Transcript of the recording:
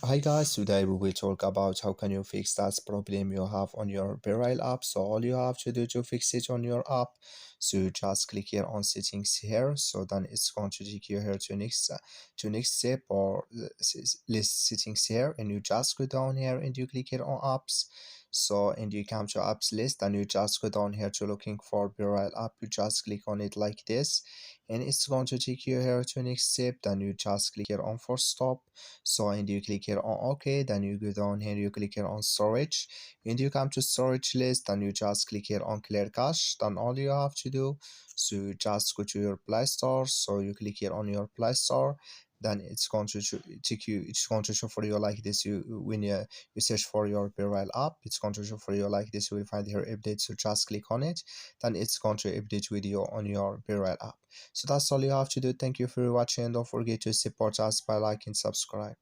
Hi guys, today we will talk about how can you fix that problem you have on your BeReal app. So all you have to do to fix it on your app, so you just click here on settings here. So then it's going to take you here to next step or list settings here, and you just go down here and you click here on apps. So and you come to apps list and you just go down here to looking for BeReal app. You just click on it like this, and it's going to take you here to next step. Then you just click here on for stop. So and you click here on OK, then you go down here, you click here on storage, and you come to storage list, and you just click here on clear cache. Then all you have to do, so you just go to your Play Store. So you click here on your Play Store, then it's going to take you, it's going to show for you like this. You search for your BeReal app, it's going to show for you like this. You will find here update, so just click on it, then it's going to update video on your BeReal app. So that's all you have to do. Thank you for watching. Don't forget to support us by liking, subscribe.